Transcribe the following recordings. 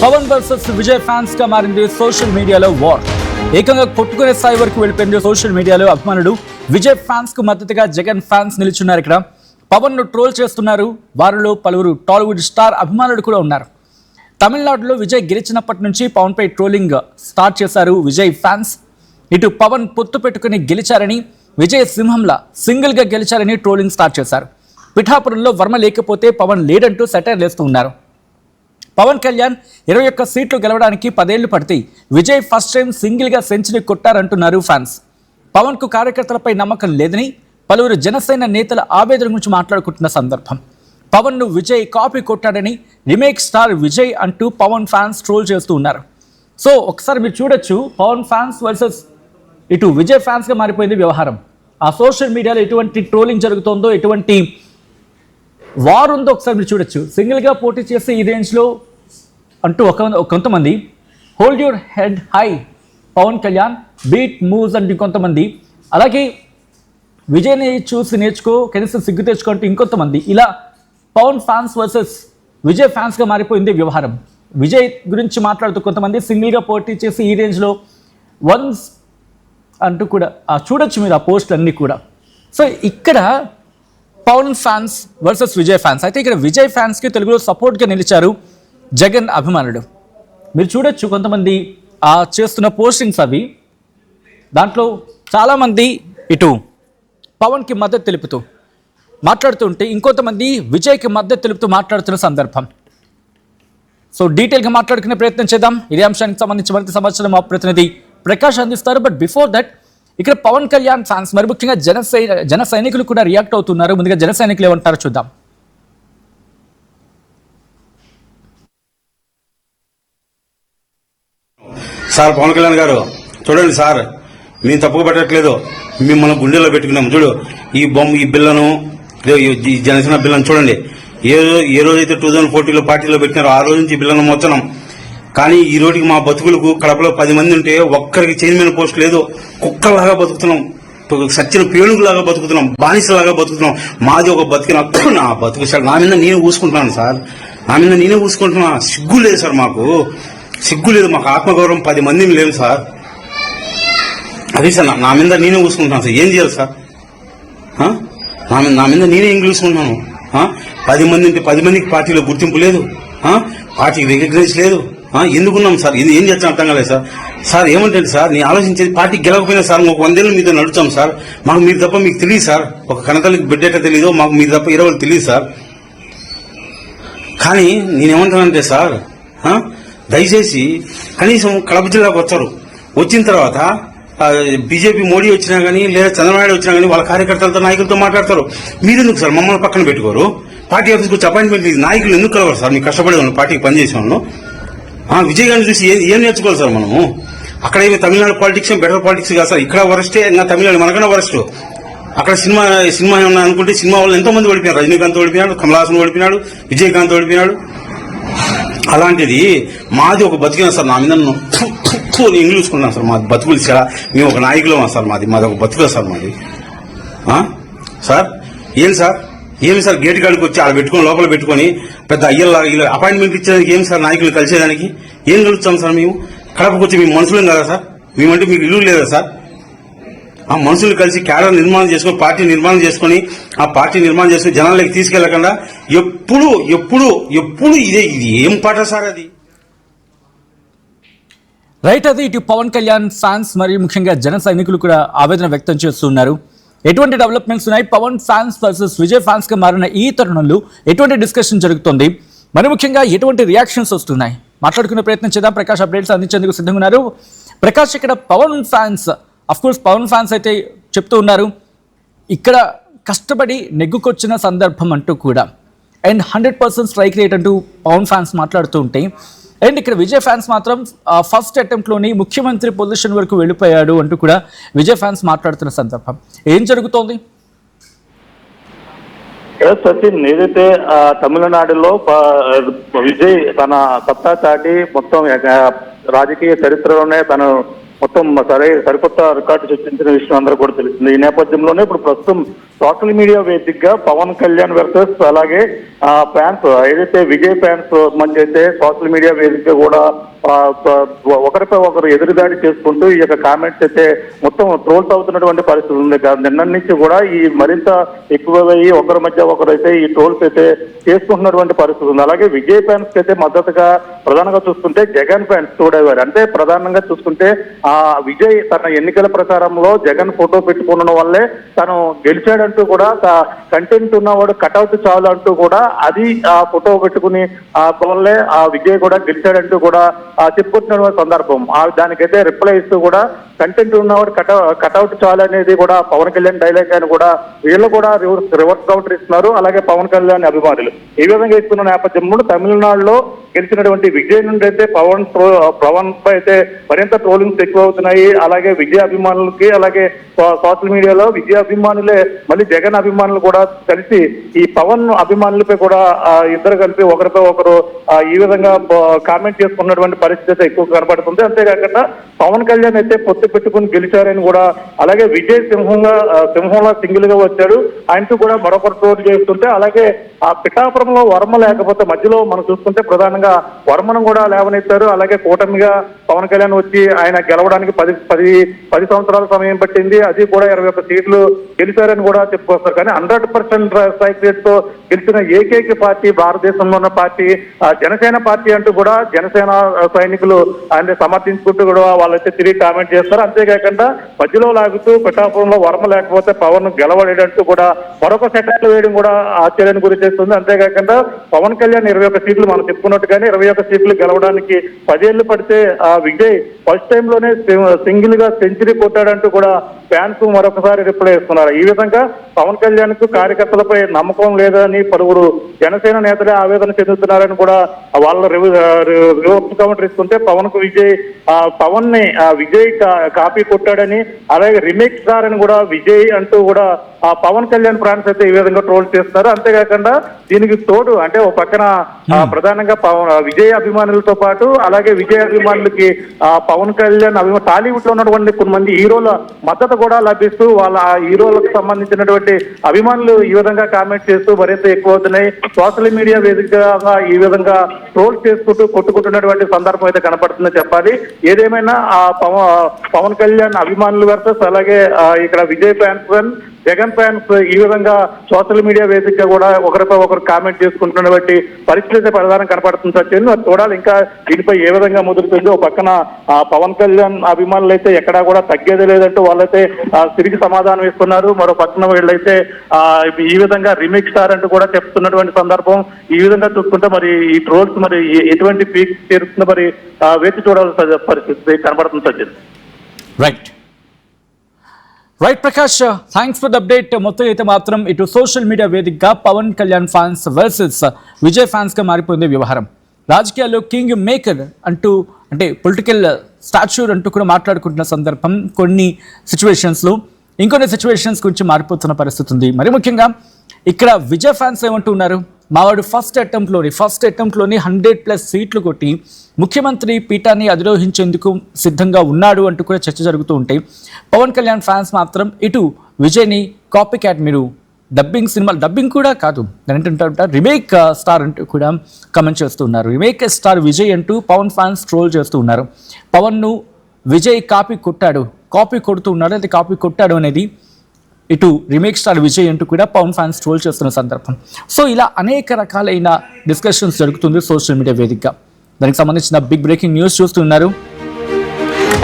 Pawan versus Vijay fans గా మారింది social మీడియాలో వార్. ఏకంగా కొట్టుకునే స్థాయి వరకు వెళ్ళిపోయింది సోషల్ మీడియాలో. అభిమానులు విజయ్ ఫ్యాన్స్ కు మద్దతుగా జగన్ ఫ్యాన్స్ నిలుచున్నారు. ఇక్కడ పవన్ ను ట్రోల్ చేస్తున్నారు. వారిలో పలువురు టాలీవుడ్ స్టార్ అభిమానులు కూడా ఉన్నారు. తమిళనాడులో విజయ్ గెలిచినప్పటి నుంచి పవన్ పై ట్రోలింగ్ స్టార్ట్ చేశారు విజయ్ ఫ్యాన్స్. ఇటు పవన్ పొత్తు పెట్టుకుని గెలిచారని, విజయ్ సింహంలా సింగిల్ గా గెలిచారని ట్రోలింగ్ స్టార్ట్ చేశారు. పిఠాపురంలో వర్మ లేకపోతే పవన్ లేడంటూ సెటైర్ లేస్తూ ఉన్నారు. పవన్ కళ్యాణ్ 21 సీట్లు గెలవడానికి 10 ఏళ్లు పడతాయి. విజయ్ ఫస్ట్ టైం సింగిల్ గా సెంచరీ కొట్టారంటున్నారు ఫ్యాన్స్. పవన్ కు కార్యకర్తలపై నమ్మకం లేదని పలువురు జనసేన నేతల ఆవేదన గురించి మాట్లాడుకుంటున్న సందర్భం. పవన్ ను విజయ్ కాపీ కొట్టాడని, రీమేక్ స్టార్ విజయ్ అంటూ పవన్ ఫ్యాన్స్ ట్రోల్ చేస్తూ ఉన్నారు. సో ఒకసారి మీరు చూడొచ్చు, పవన్ ఫ్యాన్స్ వర్సెస్ ఇటు విజయ్ ఫ్యాన్స్ గా మారిపోయింది వ్యవహారం. ఆ సోషల్ మీడియాలో ఎటువంటి ట్రోలింగ్ జరుగుతుందో, ఎటువంటి వార్ ఉందో ఒకసారి మీరు చూడొచ్చు. సింగిల్గా పోటీ చేస్తే ఈ రేంజ్లో అంటూ కొంతమంది hold your head high Pawan Kalyan beat moves అంటూ ఇంకొంతమంది, అలాగే విజయ్ని చూసి నేర్చుకో కనీసం సిగ్గు తెచ్చుకుంటూ ఇంకొంతమంది, ఇలా పవన్ ఫ్యాన్స్ వర్సెస్ విజయ్ ఫ్యాన్స్గా మారిపోయింది వ్యవహారం. విజయ్ గురించి మాట్లాడుతూ కొంతమంది సింగిల్గా పోటీ చేసి ఈ రేంజ్లో వన్స్ అంటూ కూడా చూడొచ్చు మీరు ఆ పోస్టులు అన్నీ కూడా. సో ఇక్కడ Pawan fans versus Vijay fans. అయితే ఇక్కడ విజయ్ ఫ్యాన్స్కి తెలుగులో సపోర్ట్గా నిలిచారు జగన్ అభిమానులు. మీరు చూడొచ్చు కొంతమంది చేస్తున్న పోస్టింగ్స్ అవి. దాంట్లో చాలామంది ఇటు పవన్కి మద్దతు తెలుపుతూ మాట్లాడుతుంటే, ఇంకొంతమంది విజయ్కి మద్దతు తెలుపుతూ మాట్లాడుతున్న సందర్భం. సో డీటెయిల్గా మాట్లాడుకునే ప్రయత్నం చేద్దాం. ఇదే అంశానికి సంబంధించి మరింత సమాచారం మా ప్రతినిధి ప్రకాష్ అందిస్తారు. బట్ బిఫోర్ దట్, ఇక్కడ పవన్ కళ్యాణ్ ఫ్యాన్స్, మరి ముఖ్యంగా జన సైనికులు కూడా రియాక్ట్ అవుతున్నారు. ముందుగా జన సైనికులు ఏమంటారో చూద్దాం. సార్ పవన్ కళ్యాణ్ గారు చూడండి సార్, మేము తప్పుగా పెట్టట్లేదు, మిమ్మల్ని గుండెల్లో పెట్టుకున్నాం. చూడు ఈ బొమ్మ, ఈ బిల్లను, ఈ జనసేన బిల్లను చూడండి. ఏ రోజైతే 2014లో పార్టీలో పెట్టినారో ఆ రోజు నుంచి బిల్లను మోస్తున్నాం. కానీ ఈ రోజుకి మా బతుకులకు కడపలో 10 మంది ఉంటే ఒక్కరికి చైర్మన్ పోస్ట్ లేదు. కుక్కలాగా బతుకుతున్నాం, సచ్చిన పేణుగులాగా బతుకుతున్నాం, బానిసలాగా బతుకుతున్నాం. మాది ఒక బతికిన నా బతుకు సార్, నా మీద నేనే ఊసుకుంటున్నాను సార్, నా మీద నేనే ఊసుకుంటున్నా. సిగ్గు లేదు సార్, మాకు సిగ్గు లేదు, మాకు ఆత్మగౌరవం 10 మంది లేదు సార్. అదే సార్, నా మీద నేనే ఊసుకుంటున్నాను సార్. ఏం చేయాలి సార్? నా మీద నేనే ఏం చూసుకుంటున్నాను. 10 మంది ఉంటే 10 మందికి పార్టీలో గుర్తింపు లేదు, పార్టీకి రికగ్నైజ్ లేదు. ఎందుకున్నాం సార్? ఇది ఏం చేస్తాం అర్థం కాలేదు సార్. సార్ ఏమంటే సార్, నేను ఆలోచించేది పార్టీకి గెలవకపోయినా సార్ ఒక 100 ఏళ్ళు మీతో నడుచాం సార్. మాకు మీరు తప్ప మీకు తెలియదు సార్. ఒక కనతలకి బిడ్డట తెలియదు, మాకు మీరు తప్ప 20 తెలియదు సార్. కానీ నేనేమంటానంటే సార్, దయచేసి కనీసం కడప జిల్లాకు వచ్చారు, వచ్చిన తర్వాత బీజేపీ మోడీ వచ్చినా కానీ లేదా చంద్రబాబు వచ్చినా కానీ వాళ్ళ కార్యకర్తలతో నాయకులతో మాట్లాడతారు. మీరెందుకు సార్ మమ్మల్ని పక్కన పెట్టుకోరు? పార్టీ ఆఫీస్కి వచ్చి అపాయింట్మెంట్ నాయకులు ఎందుకు కలవరు సార్? మీకు కష్టపడే వాళ్ళు, పార్టీకి పనిచేసే వాళ్ళు. విజయ్ గారిని చూసి ఏం నేర్చుకోవాలి సార్ మనము? అక్కడ ఏమి తమిళనాడు పాలిటిక్స్ బెటర్ పాలిటిక్స్ కాదు సార్. ఇక్కడ వరస్టే, ఇంకా తమిళనాడు మనకన్నా వరస్ట్. అక్కడ సినిమా ఏమన్నా అనుకుంటే సినిమా వాళ్ళు ఎంతో మంది ఓడిపోయారు. రజనీకాంత్ ఓడిపోయినాడు, కమల్ హాసన్ ఓడిపోయినాడు, విజయకాంత్ ఓడిపోయినాడు. అలాంటిది మాది ఒక బతికిన సార్. నా మీద నేను చూసుకుంటున్నాను సార్. మాది బతుకులు చాలా, మేము ఒక నాయకులమా సార్. మాది ఒక బతుకు సార్ మాది. సార్ ఏమి సార్ గేట్ కాడికి వచ్చి ఆడ పెట్టుకొని లోపల పెట్టుకొని పెద్ద అయ్యల్లాగా అపాయింట్మెంట్ ఇచ్చేదానికి ఏం సార్? నాయకులు కలిసేదానికి ఏం కలుస్తాం సార్? మేము కడపకు వచ్చి మేము మనుషులం కదా సార్? మేమంటే మీకు ఇల్లు లేదా సార్? ఆ మనుషులు కలిసి క్యాడర్ నిర్మాణం చేసుకొని, పార్టీ నిర్మాణం చేసుకొని, ఆ పార్టీ నిర్మాణం చేసుకుని జనాలకి తీసుకెళ్లకుండా ఎప్పుడు ఇది ఏం పాట సార్ అది? రైట్, అది ఇటు పవన్ కళ్యాణ్ ఫ్యాన్స్ మరియు ముఖ్యంగా జన సైనికులు కూడా ఆవేదన వ్యక్తం చేస్తున్నారు. ఎటువంటి డెవలప్మెంట్స్ ఉన్నాయి? Pawan fans versus Vijay fans గా మారిన ఈ తరుణంలో ఎటువంటి డిస్కషన్ జరుగుతుంది? మరి ముఖ్యంగా ఎటువంటి రియాక్షన్స్ వస్తున్నాయి? మాట్లాడుకునే ప్రయత్నం చేద్దాం. ప్రకాష్ అప్డేట్స్ అందించేందుకు సిద్ధంగా ఉన్నారు. ప్రకాష్, ఇక్కడ Pawan fans, of course Pawan fans అయితే చెప్తూ ఉన్నారు ఇక్కడ కష్టపడి నెగ్గుకొచ్చిన సందర్భం అంటూ కూడా, అండ్ 100% స్ట్రైక్ రేట్ అంటూ పవన్ ఫ్యాన్స్ మాట్లాడుతూ ఉంటే, అండ్ ఇక్కడ విజయ్ ఫ్యాన్స్ మాత్రం ఫస్ట్ అటెంప్ట్లోని ముఖ్యమంత్రి పొజిషన్ వరకు వెళ్ళిపోయాడు అంటూ కూడా విజయ్ ఫ్యాన్స్ మాట్లాడుతున్న సందర్భం. ఏం జరుగుతోంది? సచిన్, ఏదైతే తమిళనాడులో విజయ్ తన సత్తా చాటి మొత్తం రాజకీయ చరిత్రలోనే తను మొత్తం సరికొత్త రికార్డు సృష్టించిన విషయం అందరూ కూడా తెలిసింది. ఈ నేపథ్యంలోనే ఇప్పుడు ప్రస్తుతం సోషల్ మీడియా వేదికగా పవన్ కళ్యాణ్ వర్సెస్ అలాగే ఫ్యాన్స్ ఏదైతే విజయ్ ఫ్యాన్స్ మధ్య అయితే సోషల్ మీడియా వేదికగా కూడా ఒకరిపై ఒకరు ఎదురుదాడి చేసుకుంటూ ఈ యొక్క కామెంట్స్ అయితే మొత్తం ట్రోల్స్ అవుతున్నటువంటి పరిస్థితి ఉంది. నిన్న నుంచి కూడా ఈ మరింత ఎక్కువయ్యి ఒకరి మధ్య ఒకరు అయితే ఈ ట్రోల్స్ అయితే చేసుకుంటున్నటువంటి పరిస్థితి ఉంది. అలాగే విజయ్ ఫ్యాన్స్ అయితే మద్దతుగా ప్రధానంగా చూసుకుంటే జగన్ ఫ్యాన్స్ తోడేవారు. అంటే ప్రధానంగా చూసుకుంటే విజయ్ తన ఎన్నికల ప్రచారంలో జగన్ ఫోటో పెట్టుకున్న వల్లే తను గెలిచాడంటూ కూడా కంటెంట్ ఉన్నవాడు కటౌట్ చాలు అంటూ కూడా అది ఆ ఫోటో పెట్టుకుని వల్లే విజయ్ కూడా గెలిచాడంటూ కూడా చెప్పుకుంటున్న సందర్భం. దానికైతే రిప్లై ఇస్తూ కూడా కంటెంట్ ఉన్నవాడు కటౌట్ చాలు అనేది కూడా పవన్ కళ్యాణ్ డైలాగ్ అని కూడా వీళ్ళు కూడా రివర్స్ కౌంటర్ ఇస్తున్నారు. అలాగే పవన్ కళ్యాణ్ అభిమానులు ఈ విధంగా ఇస్తున్న నేపథ్యంలో తమిళనాడులో గెలిచినటువంటి విజయ్ నుండి అయితే పవన్ పై అయితే మరింత ట్రోలింగ్స్ ఎక్కువ అవుతున్నాయి. అలాగే విజయ్ అభిమానులకి అలాగే సోషల్ మీడియాలో విజయ్ అభిమానులే మళ్ళీ జగన్ అభిమానులు కూడా కలిసి ఈ పవన్ అభిమానులపై కూడా ఇద్దరు కలిపి ఒకరిపై ఒకరు ఈ విధంగా కామెంట్ చేసుకున్నటువంటి పరిస్థితి ఎక్కువ కనబడుతుంది. అంతేకాకుండా పవన్ కళ్యాణ్ అయితే పొత్తు పెట్టుకుని గెలిచారని కూడా అలాగే విజయ్ సింహంలో సింగిల్ గా వచ్చాడు ఆయనతో కూడా మరొకరు ట్రోల్ చేస్తుంటే అలాగే పిఠాపురంలో వర్మ లేకపోతే మధ్యలో మనం చూస్తుంటే ప్రధానంగా వర్మను కూడా లేవనెత్తారు. అలాగే కూటమిగా పవన్ కళ్యాణ్ వచ్చి ఆయన గెలవడానికి 10 సంవత్సరాల సమయం పట్టింది. అది కూడా 21 సీట్లు గెలిచారని కూడా చెప్పుకొస్తారు. కానీ 100% స్ట్రైక్ రేట్ తో గెలిచిన ఏకైక పార్టీ భారతదేశంలో ఉన్న పార్టీ జనసేన పార్టీ అంటూ కూడా జనసేన సైనికులు ఆయన సమర్థించుకుంటూ కూడా వాళ్ళైతే తిరిగి కామెంట్ చేస్తారు. అంతేకాకుండా మధ్యలో లాగుతూ పిఠాపురంలో వర్మ లేకపోతే పవన్ గెలవలేడంటూ కూడా మరొక సెటైర్లు వేయడం కూడా ఆశ్చర్యాన్ని గురి చేస్తుంది. అంతేకాకుండా పవన్ కళ్యాణ్ 21 సీట్లు మనం చెప్పుకున్నట్టుగానే 21 సీట్లు గెలవడానికి 10 ఏళ్లు పడితే విజయ్ ఫస్ట్ టైం లోనే సింగిల్ గా సెంచరీ కొట్టాడంటూ కూడా ఫ్యాన్స్ మరొకసారి రిప్లై ఇస్తున్నారు. ఈ విధంగా పవన్ కళ్యాణ్ కు కార్యకర్తలపై నమ్మకం లేదని పలువురు జనసేన నేతలే ఆవేదన చెందుతున్నారని కూడా వాళ్ళ రివర్స్ కౌంటర్ ఇస్తుంటే పవన్ కు పవన్ ని విజయ్ కాపీ కొట్టాడని అలాగే రిమేక్ స్టార్ అని కూడా విజయ్ అంటూ కూడా పవన్ కళ్యాణ్ ఫ్యాన్స్ అయితే ఈ విధంగా ట్రోల్ చేస్తారు. అంతేకాకుండా దీనికి తోడు అంటే ఒక పక్కన ప్రధానంగా విజయ్ అభిమానులతో పాటు అలాగే విజయ్ అభిమానులకి పవన్ కళ్యాణ్ టాలీవుడ్ లో ఉన్నటువంటి కొంతమంది హీరోల మద్దతు కూడా లభిస్తూ వాళ్ళ హీరోలకు సంబంధించినటువంటి అభిమానులు ఈ విధంగా కామెంట్ చేస్తూ మరింత ఎక్కువ అవుతున్నాయి. సోషల్ మీడియా వేదికగా ఈ విధంగా ట్రోల్ చేసుకుంటూ కొట్టుకుంటున్నటువంటి సందర్భం అయితే కనపడుతుందని చెప్పాలి. ఏదేమైనా పవన్ కళ్యాణ్ అభిమానులు వర్సెస్ అలాగే ఇక్కడ విజయ్ ఫ్యాన్స్ జగన్ ఫ్యాన్స్ ఈ విధంగా సోషల్ మీడియా వేదికగా కూడా ఒకరిపై ఒకరు కామెంట్ చేసుకుంటున్నటువంటి పరిస్థితి ప్రధానం కనపడుతుంది. సత్యం అది చూడాలి ఇంకా దీనిపై ఏ విధంగా ముదురుతుందో. పక్కన పవన్ కళ్యాణ్ అభిమానులు అయితే ఎక్కడా కూడా తగ్గేది లేదంటూ వాళ్ళైతే తిరిగి సమాధానం ఇస్తున్నారు. మరో పక్కన వీళ్ళైతే ఈ విధంగా రిమిక్ స్టార్ అంటూ కూడా చెప్తున్నటువంటి సందర్భం. ఈ విధంగా చూసుకుంటే మరి ఈ ట్రోల్స్ మరి ఎటువంటి పీక్ చేరుతుందో మరి వేచి చూడాల్సిన పరిస్థితి కనపడుతుంది. Satyam right Prakash, thanks for the update. మొత్తం అయితే మాత్రం ఇటు సోషల్ మీడియా వేదికగా Pawan Kalyan fans versus Vijay fans గా మారిపోయింది వ్యవహారం. రాజకీయాల్లో కింగ్ మేకర్ అంటూ అంటే పొలిటికల్ స్టాచ్యూర్ అంటూ కూడా మాట్లాడుకుంటున్న సందర్భం కొన్ని సిచ్యువేషన్స్లో ఇంకొన్ని సిచ్యువేషన్స్ గురించి మారిపోతున్న పరిస్థితి ఉంది. మరి ముఖ్యంగా ఇక్కడ విజయ్ ఫ్యాన్స్ ఏమంటూ ఉన్నారు, మావాడు ఫస్ట్ అటెంప్ట్లోని 100+ సీట్లు కొట్టి ముఖ్యమంత్రి పీఠాన్ని అధిరోహించేందుకు సిద్ధంగా ఉన్నాడు అంటూ కూడా చర్చ జరుగుతూ ఉంటాయి. పవన్ కళ్యాణ్ ఫ్యాన్స్ మాత్రం ఇటు విజయ్ని కాపీ క్యాట్, మీరు డబ్బింగ్ కూడా కాదు ఏంటంటే రిమేక్ స్టార్ అంటూ కూడా కమెంట్ చేస్తూ ఉన్నారు. రిమేక్ స్టార్ విజయ్ అంటూ పవన్ ఫ్యాన్స్ ట్రోల్ చేస్తూ ఉన్నారు. పవన్ను విజయ్ కాపీ కొడుతూ ఉన్నాడు. అది కాపీ కొట్టాడు అనేది ఇటు రీమేక్ స్టార్ విజయ్ అంటూ కూడా పవన్ ఫ్యాన్స్ ట్రోల్ చేస్తున్న సందర్భం. సో ఇలా అనేక రకాలైన డిస్కషన్స్ జరుగుతుంది సోషల్ మీడియా వేదికగా. దానికి సంబంధించిన బిగ్ బ్రేకింగ్ న్యూస్ చూస్తున్నారు.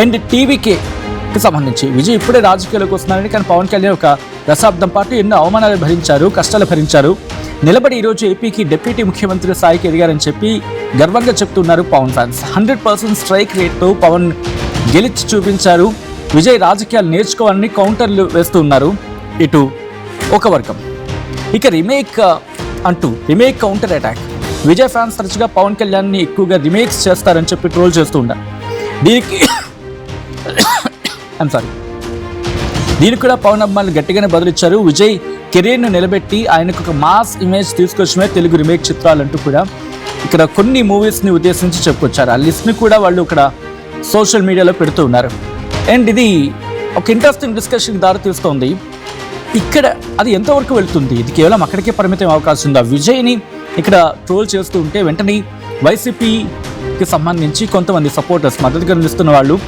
అండ్ టీవీకేకి సంబంధించి విజయ్ ఇప్పుడే రాజకీయాల్లోకి వస్తున్నారని, కానీ పవన్ కళ్యాణ్ ఒక దశాబ్దం పాటు ఎన్నో అవమానాలు భరించారు, కష్టాలు భరించారు, నిలబడి ఈరోజు ఏపీకి డిప్యూటీ ముఖ్యమంత్రి స్థాయికి ఎదిగారని చెప్పి గర్వంగా చెప్తున్నారు పవన్ ఫ్యాన్స్. 100% స్ట్రైక్ రేట్తో పవన్ గెలిచి చూపించారు. విజయ్ రాజకీయాలు నేర్చుకోవాలని కౌంటర్లు వేస్తూ ఉన్నారు ఇటు ఒక వర్గం. ఇక remake counter attack. Vijay fans తరచుగా పవన్ కళ్యాణ్ని ఎక్కువగా రిమేక్స్ చేస్తారని చెప్పి ట్రోల్ చేస్తూ ఉన్నారు. దీనికి కూడా పవన్ అభిమానులు గట్టిగానే బదులిచ్చారు. విజయ్ కెరీర్ను నిలబెట్టి ఆయనకు ఒక మాస్ ఇమేజ్ తీసుకొచ్చినే తెలుగు రిమేక్ చిత్రాలంటూ కూడా ఇక్కడ కొన్ని మూవీస్ని ఉద్దేశించి చెప్పుకొచ్చారు. ఆ లిస్ట్ని కూడా వాళ్ళు ఇక్కడ సోషల్ మీడియాలో పెడుతూ ఉన్నారు. అండ్ ఇది ఒక ఇంట్రెస్టింగ్ డిస్కషన్కి దారితీస్తోంది. ఇక్కడ అది ఎంతవరకు వెళ్తుంది? ఇది కేవలం అక్కడికే పరిమితం అవకాశం ఉందా? విజయ్ని ఇక్కడ ట్రోల్ చేస్తూ ఉంటే వెంటనే వైసీపీకి సంబంధించి కొంతమంది సపోర్టర్స్ మద్దతుగా నిలుస్తున్న వాళ్ళు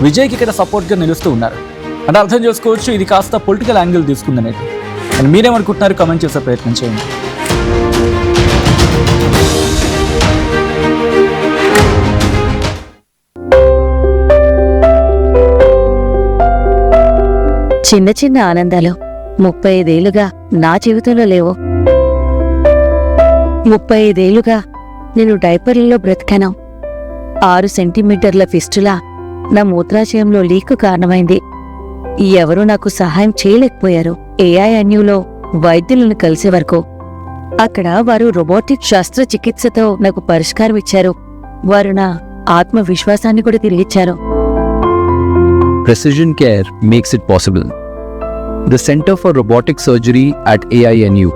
విజయ్కి ఇక్కడ సపోర్ట్గా నిలుస్తూ ఉన్నారు. అంటే అర్థం చేసుకోవచ్చు ఇది కాస్త పొలిటికల్ యాంగిల్ తీసుకుందనేది. అండ్ మీరేమనుకుంటున్నారు? కామెంట్ చేసే ప్రయత్నం చేయండి. చిన్న చిన్న ఆనందాలు 35 ఏళ్లుగా నా జీవితంలో లేవు. 35 ఏళ్లుగా నేను డైపర్లలో బ్రతికాను. 6 సెంటీమీటర్ల ఫిస్టులా నా మూత్రాశయంలో లీకు కారణమైంది. ఎవరూ నాకు సహాయం చేయలేకపోయారు. AINUలో వైద్యులను కలిసే వరకు. అక్కడ వారు రోబోటిక్ శస్త్రచికిత్సతో నాకు పరిష్కారం ఇచ్చారు. వారు నా ఆత్మవిశ్వాసాన్ని కూడా తిరిగిచ్చారు. Precision Care makes it possible. The Center for Robotic Surgery at AINU